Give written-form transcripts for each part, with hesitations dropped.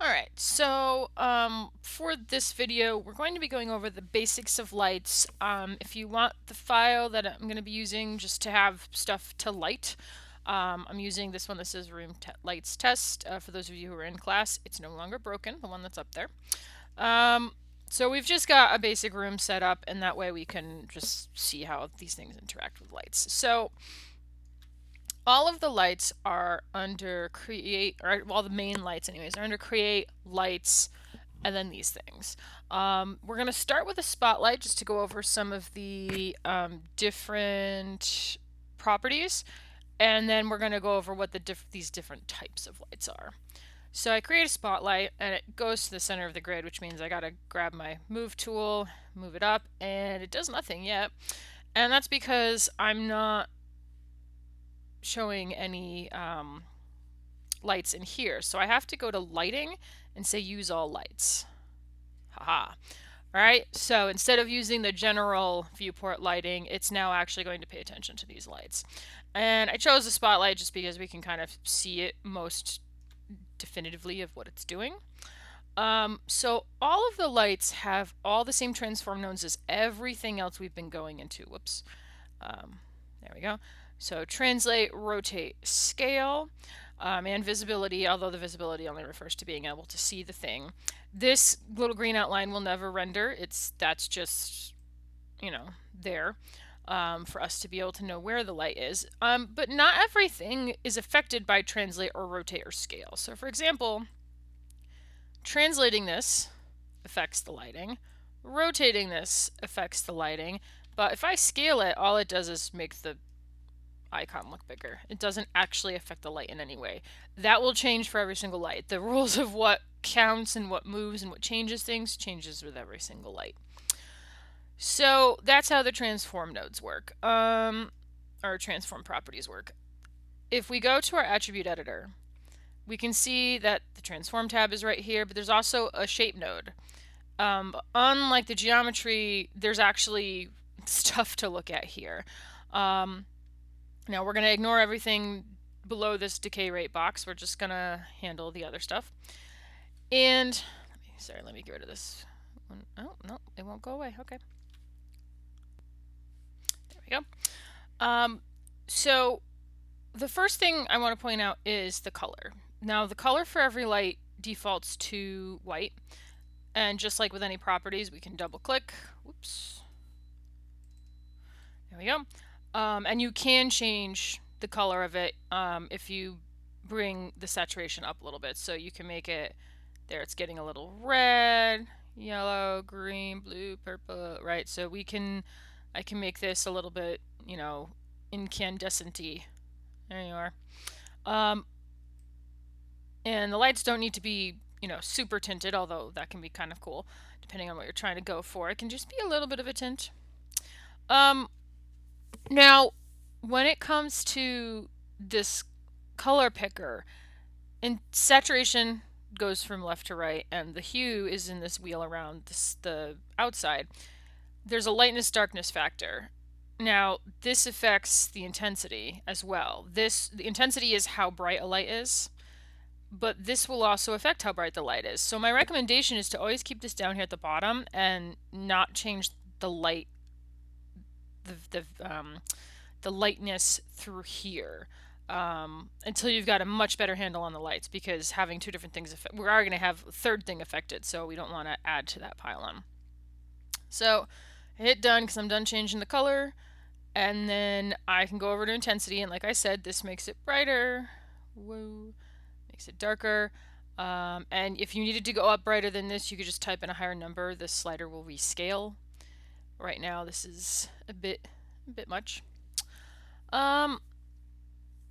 Alright, so for this video, we're going to be going over the basics of lights. If you want the file that I'm going to be using just to have stuff to light, I'm using this one that says Room Lights Test. For those of you who are in class, it's no longer broken, the one that's up there. So we've just got a basic room set up, and that way we can just see how these things interact with lights. So all of the lights are under create, or all the main lights anyways, are under create, lights, and then these things. We're going to start with a spotlight just to go over some of the different properties, and then we're going to go over what these different types of lights are. So I create a spotlight and it goes to the center of the grid, which means I got to grab my move tool, move it up, and it does nothing yet. And that's because I'm not showing any lights in here. So I have to go to lighting and say use all lights. Haha. Alright, so instead of using the general viewport lighting, it's now actually going to pay attention to these lights. And I chose the spotlight just because we can kind of see it most definitively of what it's doing. So all of the lights have all the same transform nodes as everything else we've been going into. Whoops. There we go. So translate, rotate, scale, and visibility, although the visibility only refers to being able to see the thing. This little green outline will never render. That's just, there for us to be able to know where the light is. But not everything is affected by translate or rotate or scale. So for example, translating this affects the lighting. Rotating this affects the lighting. But if I scale it, all it does is make the icon look bigger. It doesn't actually affect the light in any way. That will change for every single light. The rules of what counts and what moves and what changes things changes with every single light. So that's how the transform nodes work, or transform properties work. If we go to our attribute editor, we can see that the transform tab is right here, but there's also a shape node. Unlike the geometry, there's actually stuff to look at here. Now we're going to ignore everything below this decay rate box. We're just going to handle the other stuff. And, let me get rid of this one. Oh, no, it won't go away. Okay. There we go. So the first thing I want to point out is the color. Now the color for every light defaults to white. And just like with any properties, we can double click. Whoops. There we go. And you can change the color of it if you bring the saturation up a little bit. So you can make it, there it's getting a little red, yellow, green, blue, purple, right? So I can make this a little bit, incandescent-y. There you are. And the lights don't need to be, super tinted, although that can be kind of cool, depending on what you're trying to go for. It can just be a little bit of a tint. Now, when it comes to this color picker, and saturation goes from left to right, and the hue is in this wheel around the outside, there's a lightness darkness factor. Now, this affects the intensity as well. The intensity is how bright a light is, but this will also affect how bright the light is. So my recommendation is to always keep this down here at the bottom and not change the light, the lightness through here until you've got a much better handle on the lights, because having two different things, we are going to have a third thing affected, so we don't want to add to that pile-on. So I hit done because I'm done changing the color, and then I can go over to intensity, and like I said, this makes it brighter. Whoa. Makes it darker. And if you needed to go up brighter than this, you could just type in a higher number. This slider will rescale. Right now, this is a bit much.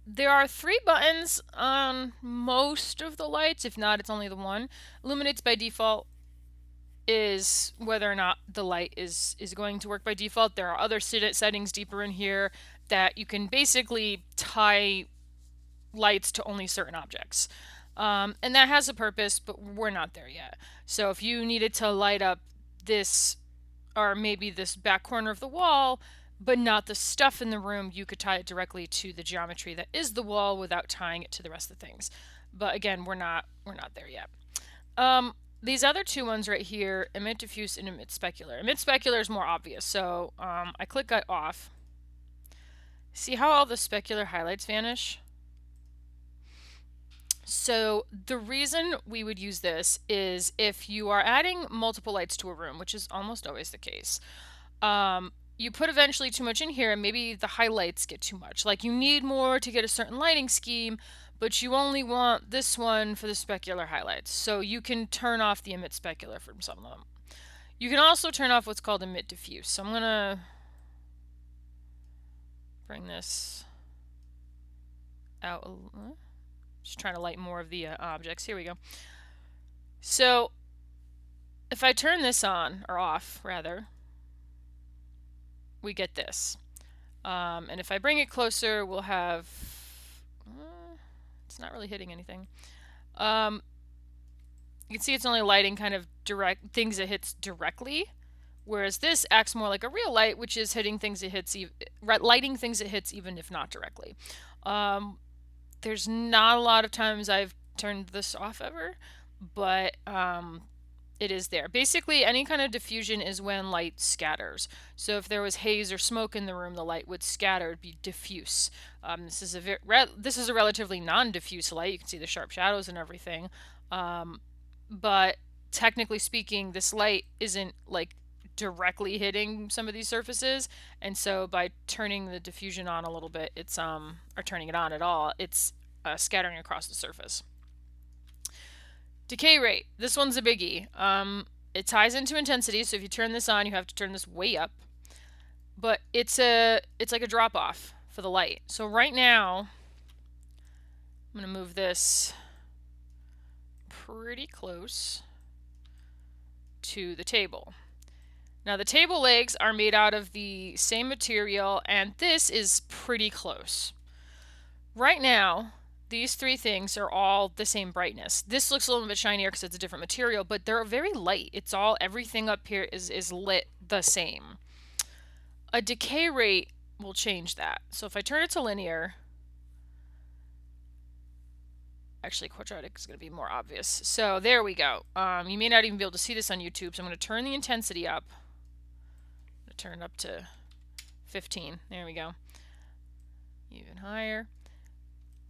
There are 3 buttons on most of the lights. If not, it's only the one. Illuminates by default is whether or not the light is going to work by default. There are other settings deeper in here that you can basically tie lights to only certain objects. And that has a purpose, but we're not there yet. So if you needed to light up this, or maybe this back corner of the wall, but not the stuff in the room, you could tie it directly to the geometry that is the wall without tying it to the rest of the things. But again, we're not there yet. These other two ones right here, emit diffuse and emit specular. Emit specular is more obvious, so I click that off. See how all the specular highlights vanish? So the reason we would use this is if you are adding multiple lights to a room, which is almost always the case, you put eventually too much in here and maybe the highlights get too much. Like you need more to get a certain lighting scheme, but you only want this one for the specular highlights. So you can turn off the emit specular from some of them. You can also turn off what's called emit diffuse. So I'm going to bring this out. Just trying to light more of the objects. Here we go. So if I turn this on, or off rather, we get this. And if I bring it closer, we'll have... it's not really hitting anything. You can see it's only lighting kind of direct things it hits directly, whereas this acts more like a real light, which is hitting things it hits, lighting things it hits even if not directly. There's not a lot of times I've turned this off ever, but it is there. Basically, any kind of diffusion is when light scatters. So if there was haze or smoke in the room, the light would scatter, it'd be diffuse. This is a relatively non-diffuse light. You can see the sharp shadows and everything. But technically speaking, this light isn't like directly hitting some of these surfaces, and so by turning the diffusion on a little bit, it's or turning it on at all, it's scattering across the surface. Decay rate. This one's a biggie. It ties into intensity, so if you turn this on, you have to turn this way up. But it's like a drop off for the light. So right now, I'm going to move this pretty close to the table. Now the table legs are made out of the same material, and this is pretty close. Right now, these three things are all the same brightness. This looks a little bit shinier because it's a different material, but they're very light. It's all, everything up here is lit the same. A decay rate will change that. So if I turn it to linear, actually quadratic is going to be more obvious. So there we go. You may not even be able to see this on YouTube, so I'm going to turn the intensity up. I'm going to turn it up to 15. There we go. Even higher.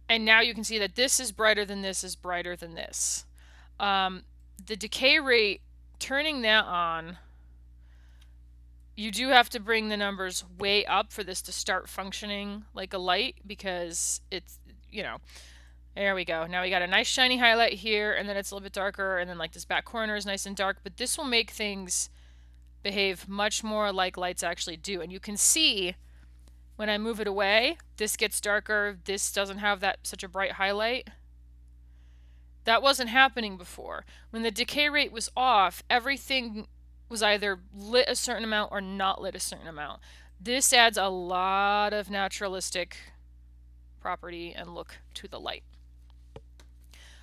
And now you can see that this is brighter than this is brighter than this. The decay rate, turning that on, you do have to bring the numbers way up for this to start functioning like a light, because it's, you know, there we go. Now we got a nice shiny highlight here, and then it's a little bit darker, and then like this back corner is nice and dark, but this will make things behave much more like lights actually do. And you can see when I move it away, this gets darker, this doesn't have such a bright highlight. That wasn't happening before. When the decay rate was off, everything was either lit a certain amount or not lit a certain amount. This adds a lot of naturalistic property and look to the light.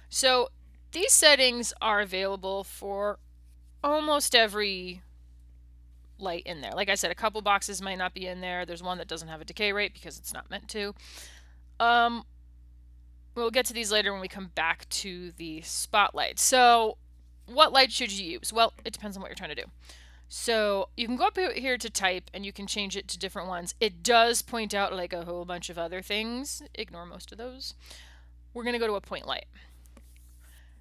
So these settings are available for almost every light in there. Like I said, a couple boxes might not be in there. There's one that doesn't have a decay rate because it's not meant to. We'll get to these later when we come back to the spotlight. So what light should you use? Well, it depends on what you're trying to do. So you can go up here to type and you can change it to different ones. It does point out like a whole bunch of other things. Ignore most of those. We're going to go to a point light.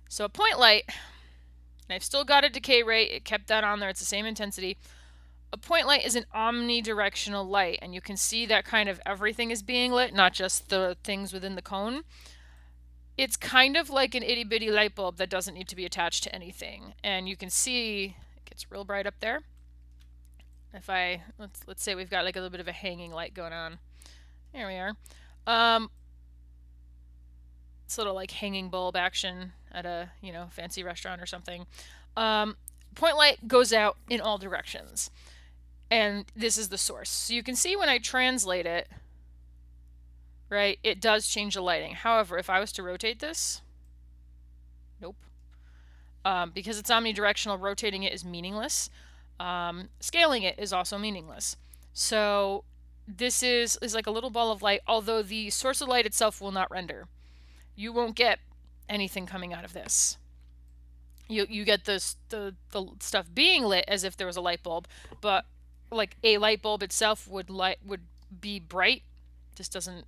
So a point light, and I've still got a decay rate. It kept that on there. It's the same intensity. A point light is an omnidirectional light, and you can see that kind of everything is being lit, not just the things within the cone. It's kind of like an itty bitty light bulb that doesn't need to be attached to anything. And you can see it gets real bright up there. If I, let's say we've got like a little bit of a hanging light going on. There we are. It's a little like hanging bulb action at a, you know, fancy restaurant or something. Point light goes out in all directions. And this is the source. So you can see when I translate it, right, it does change the lighting. However, if I was to rotate this, nope. Because it's omnidirectional, rotating it is meaningless. Scaling it is also meaningless. So this is like a little ball of light, although the source of light itself will not render. You won't get anything coming out of this. You get this the stuff being lit as if there was a light bulb, but like a light bulb itself would be bright. Just doesn't.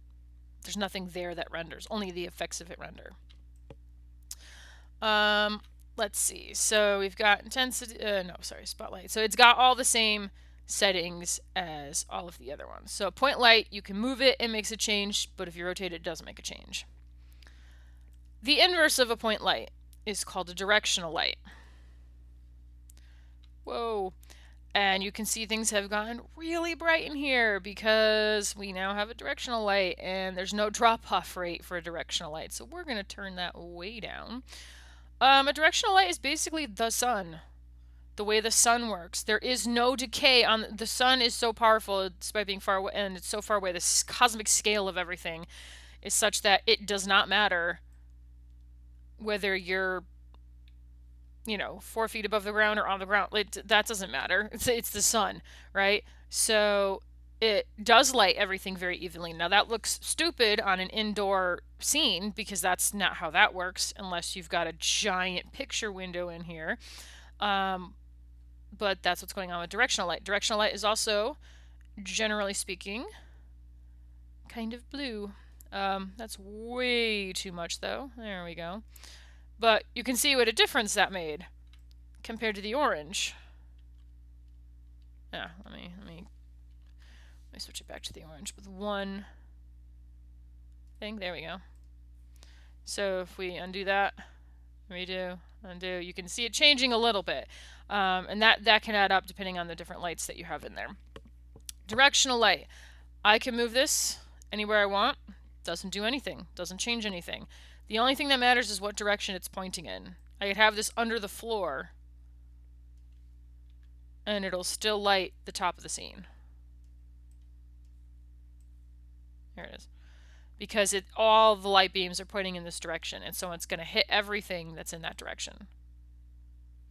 There's nothing there that renders. Only the effects of it render. Let's see. So we've got intensity. No, sorry, spotlight. So it's got all the same settings as all of the other ones. So point light, you can move it, it makes a change, but if you rotate it, it doesn't make a change. The inverse of a point light is called a directional light. Whoa. And you can see things have gotten really bright in here because we now have a directional light and there's no drop-off rate for a directional light. So we're going to turn that way down. A directional light is basically the sun. The way the sun works. There is no decay on the sun is so powerful despite being far away, and it's so far away. The cosmic scale of everything is such that it does not matter whether you're 4 feet above the ground or on the ground. That doesn't matter. It's the sun, right? So it does light everything very evenly. Now that looks stupid on an indoor scene because that's not how that works unless you've got a giant picture window in here. But that's what's going on with directional light. Directional light is also, generally speaking, kind of blue. That's way too much though. There we go. But you can see what a difference that made compared to the orange. Yeah, let me switch it back to the orange with one thing. There we go. So if we undo that, redo, undo, you can see it changing a little bit. And that can add up depending on the different lights that you have in there. Directional light. I can move this anywhere I want. Doesn't do anything. Doesn't change anything. The only thing that matters is what direction it's pointing in. I could have this under the floor and it'll still light the top of the scene. There it is. Because all the light beams are pointing in this direction, and so it's going to hit everything that's in that direction.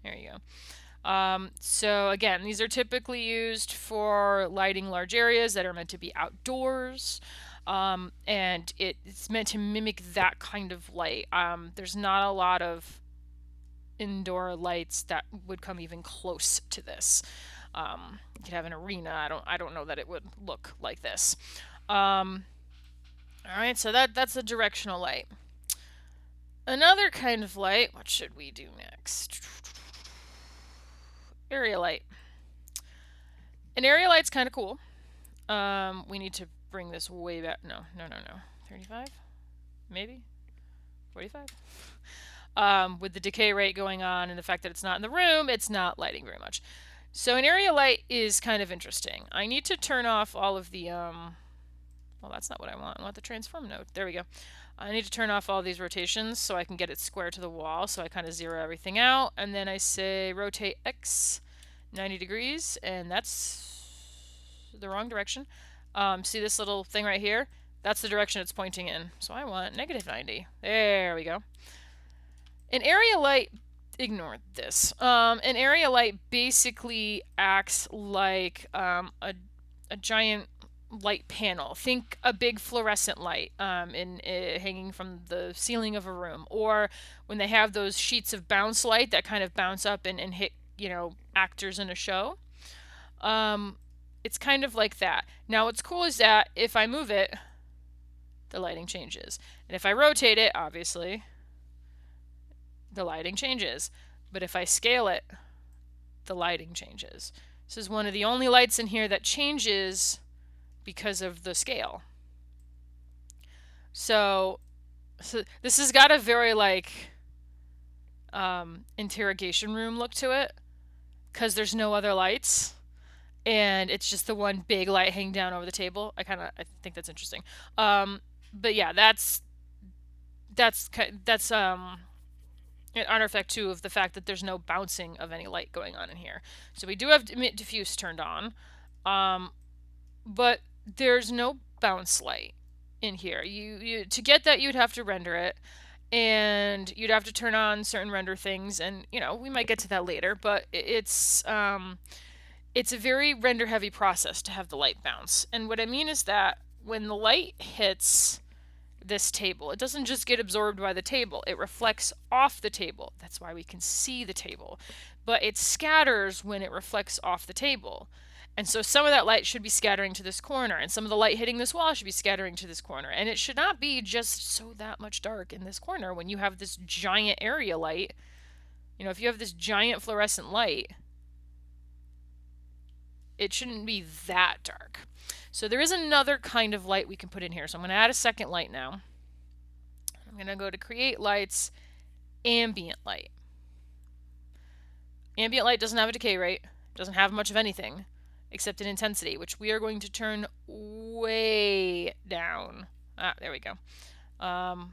There you go. So again, these are typically used for lighting large areas that are meant to be outdoors. And it's meant to mimic that kind of light. There's not a lot of indoor lights that would come even close to this. You could have an arena. I don't know that it would look like this. All right, so that's a directional light. Another kind of light. What should we do next? Area light. An area light's kind of cool. We need to bring this way back. No. 35? Maybe? 45? With the decay rate going on and the fact that it's not in the room, it's not lighting very much. So an area light is kind of interesting. I need to turn off all of the, well, that's not what I want. I want the transform node. There we go. I need to turn off all these rotations so I can get it square to the wall. So I kind of zero everything out. And then I say rotate X 90 degrees. And that's the wrong direction. See this little thing right here? That's the direction it's pointing in. So I want negative 90. There we go. An area light, ignore this. An area light basically acts like a giant light panel. Think a big fluorescent light hanging from the ceiling of a room, or when they have those sheets of bounce light that kind of bounce up and hit actors in a show. It's kind of like that. Now what's cool is that if I move it, the lighting changes, and if I rotate it, obviously the lighting changes, but if I scale it, the lighting changes. This is one of the only lights in here that changes because of the scale. So this has got a very interrogation room look to it because there's no other lights and it's just the one big light hanging down over the table. I think that's interesting. But yeah, that's an artifact too of the fact that there's no bouncing of any light going on in here. So we do have emit diffuse turned on, but there's no bounce light in here. You to get that you'd have to render it, and you'd have to turn on certain render things, and we might get to that later. But it's a very render heavy process to have the light bounce. And what I mean is that when the light hits this table. It doesn't just get absorbed by the table, it reflects off the table. That's why we can see the table. But it scatters when it reflects off the table. And so some of that light should be scattering to this corner, and some of the light hitting this wall should be scattering to this corner. And it should not be just so that much dark in this corner when you have this giant area light. You know, if you have this giant fluorescent light, it shouldn't be that dark. So there is another kind of light we can put in here. So I'm going to add a second light now. I'm going to go to Create Lights, Ambient Light. Ambient light doesn't have a decay rate, doesn't have much of anything except an intensity, which we are going to turn way down. There we go. Actually,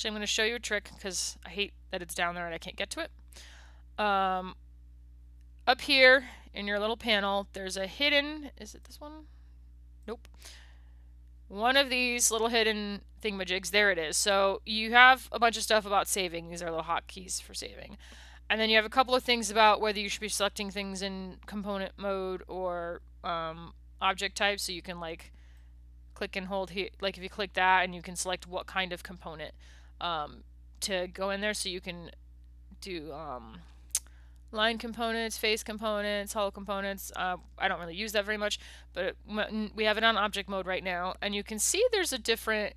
I'm going to show you a trick because I hate that it's down there and I can't get to it. Up here in your little panel, there's a hidden, is it this one? Nope. One of these little hidden thingamajigs, there it is. So you have a bunch of stuff about saving. These are little hotkeys for saving. And then you have a couple of things about whether you should be selecting things in component mode or object type. So you can like click and hold here, like if you click that, and you can select what kind of component to go in there. So you can do line components, face components, hull components. I don't really use that very much, but we have it on object mode right now, and you can see there's a different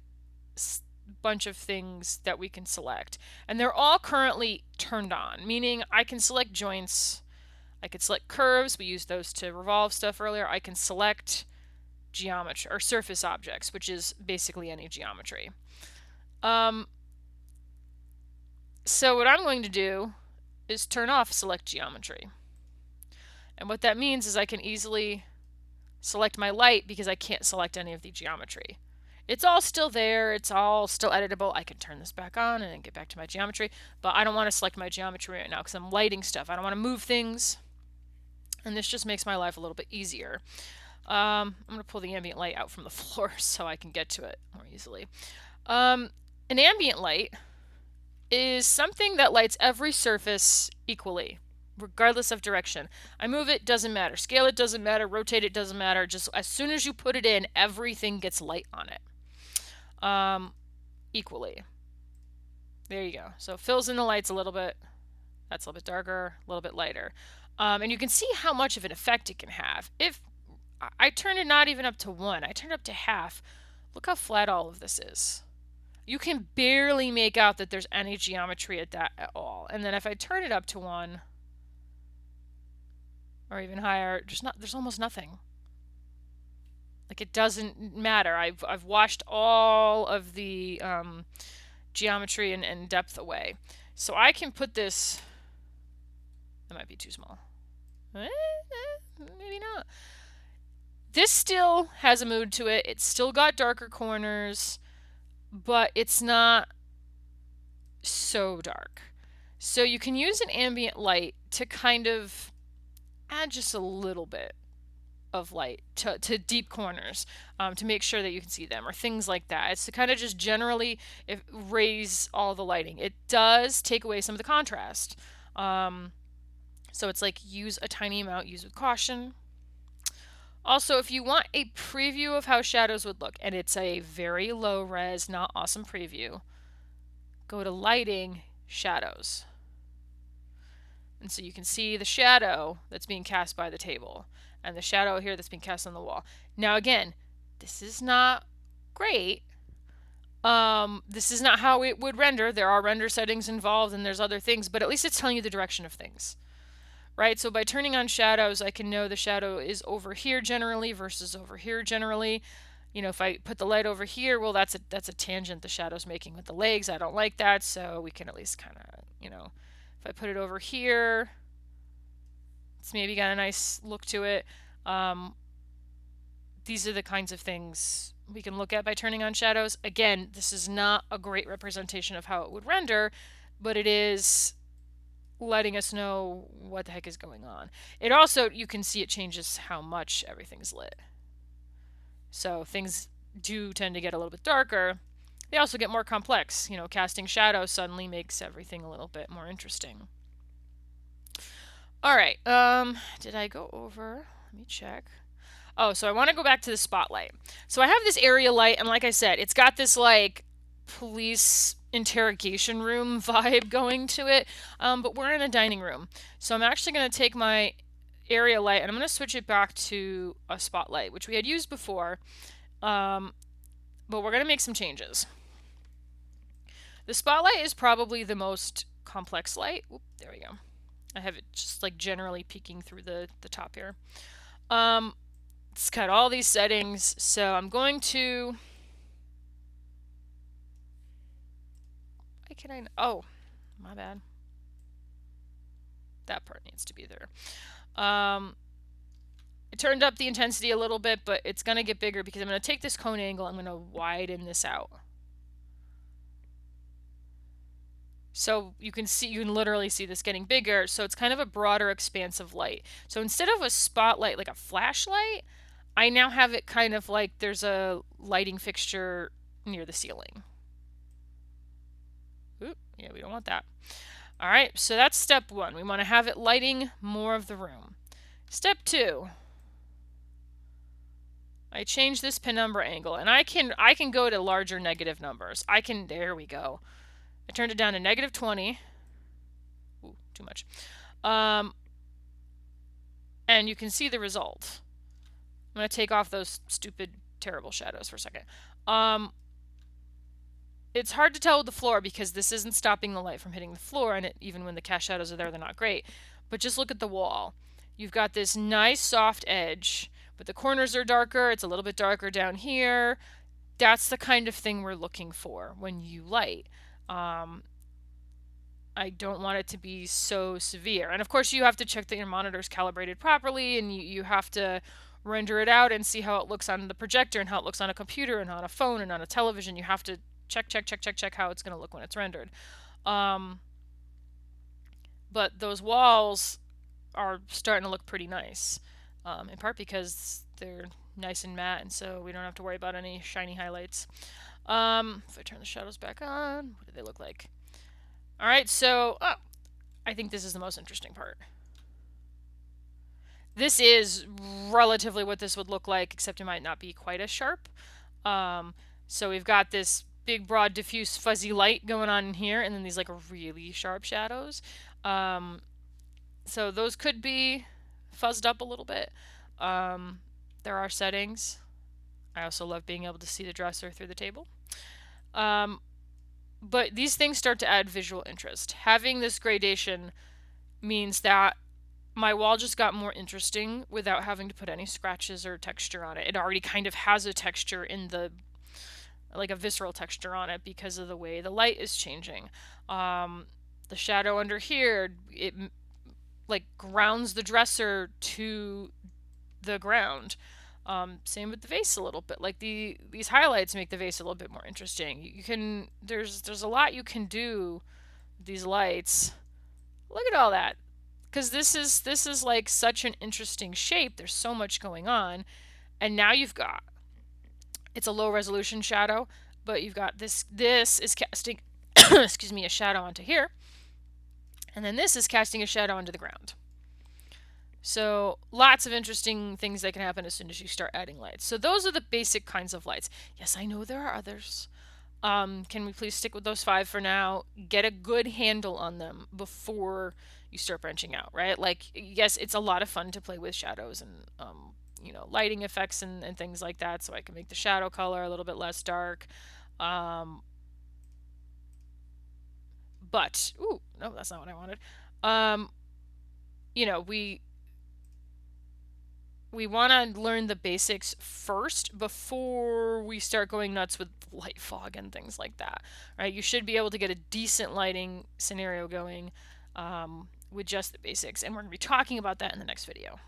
bunch of things that we can select, and they're all currently turned on, meaning I can select joints, I could select curves, we used those to revolve stuff earlier, I can select geometry or surface objects, which is basically any geometry. So what I'm going to do is turn off select geometry, and what that means is I can easily select my light because I can't select any of the geometry. It's all still there, it's all still editable. I can turn this back on and then get back to my geometry, but I don't want to select my geometry right now because I'm lighting stuff. I don't want to move things, and this just makes my life a little bit easier. I'm going to pull the ambient light out from the floor so I can get to it more easily. An ambient light is something that lights every surface equally, regardless of direction. I move it, doesn't matter. Scale it, doesn't matter. Rotate it, doesn't matter. Just as soon as you put it in, everything gets light on it. Equally. There you go. So it fills in the lights a little bit. That's a little bit darker, a little bit lighter. And you can see how much of an effect it can have. If I turn it not even up to 1, I turn it up to half. Look how flat all of this is. You can barely make out that there's any geometry at that at all. And then if I turn it up to 1, or even higher, there's almost nothing. Like, it doesn't matter. I've washed all of the geometry and depth away. So I can put this, that might be too small. Maybe not. This still has a mood to it. It's still got darker corners, but it's not so dark. So you can use an ambient light to kind of add just a little bit of light to deep corners to make sure that you can see them, or things like that. It's to kind of just generally raise all the lighting. It does take away some of the contrast. So it's like use a tiny amount, use with caution. Also, if you want a preview of how shadows would look, and it's a very low res, not awesome preview, go to lighting, shadows. And so you can see the shadow that's being cast by the table and the shadow here that's being cast on the wall. Now again, this is not great. This is not how it would render. There are render settings involved and there's other things, but at least it's telling you the direction of things. Right? So by turning on shadows, I can know the shadow is over here generally versus over here generally. You know, if I put the light over here, well, that's a tangent the shadow's making with the legs. I don't like that, so we can at least kind of, you know, if I put it over here, it's maybe got a nice look to it. These are the kinds of things we can look at by turning on shadows. Again, this is not a great representation of how it would render, but it is letting us know what the heck is going on. It also, you can see it changes how much everything's lit. So things do tend to get a little bit darker. They also get more complex. You know, casting shadows suddenly makes everything a little bit more interesting. All right. Did I go over? Let me check. Oh, so I want to go back to the spotlight. So I have this area light, and like I said, it's got this like police interrogation room vibe going to it, but we're in a dining room. So I'm actually going to take my area light and I'm going to switch it back to a spotlight, which we had used before, but we're going to make some changes. The spotlight is probably the most complex light. Oop, there we go. I have it just like generally peeking through the top here. It's got all these settings, so I'm going to... Why can I... Oh, my bad. That part needs to be there. It turned up the intensity a little bit, but it's going to get bigger because I'm going to take this cone angle, I'm going to widen this out. So you can see, you can literally see this getting bigger. So it's kind of a broader, expansive light. So instead of a spotlight like a flashlight, I now have it kind of like there's a lighting fixture near the ceiling. Oop, yeah, we don't want that. All right, so that's step one. We want to have it lighting more of the room. Step two, I change this penumbra angle, and I can go to larger negative numbers. There we go. I turned it down to negative 20. Ooh, too much. And you can see the result. I'm going to take off those stupid, terrible shadows for a second. It's hard to tell with the floor because this isn't stopping the light from hitting the floor, and even when the cast shadows are there, they're not great. But just look at the wall. You've got this nice soft edge, but the corners are darker. It's a little bit darker down here. That's the kind of thing we're looking for when you light. I don't want it to be so severe. And of course, you have to check that your monitor's calibrated properly, and you have to render it out and see how it looks on the projector and how it looks on a computer and on a phone and on a television. You have to check how it's going to look when it's rendered. But those walls are starting to look pretty nice, in part because they're nice and matte, and so we don't have to worry about any shiny highlights. If I turn the shadows back on, what do they look like? All right, so I think this is the most interesting part. This is relatively what this would look like, except it might not be quite as sharp. So we've got this big, broad, diffuse, fuzzy light going on in here, and then these like really sharp shadows. So those could be fuzzed up a little bit. There are settings. I also love being able to see the dresser through the table. But these things start to add visual interest. Having this gradation means that my wall just got more interesting without having to put any scratches or texture on it. It already kind of has a texture in the, like a visceral texture on it because of the way the light is changing. The shadow under here, it like grounds the dresser to the ground. Same with the vase a little bit. Like these highlights make the vase a little bit more interesting. You can there's a lot you can do with these lights. Look at all that. Because this is like such an interesting shape. There's so much going on. And now you've got, it's a low resolution shadow, but you've got this is casting excuse me, a shadow onto here. And then this is casting a shadow onto the ground. So lots of interesting things that can happen as soon as you start adding lights. So those are the basic kinds of lights. Yes, I know there are others. Can we please stick with those 5 for now? Get a good handle on them before you start branching out, right? Like, yes, it's a lot of fun to play with shadows and, lighting effects and things like that. So I can make the shadow color a little bit less dark. But, ooh, no, that's not what I wanted. We want to learn the basics first before we start going nuts with light fog and things like that, right? You should be able to get a decent lighting scenario going with just the basics, and we're going to be talking about that in the next video.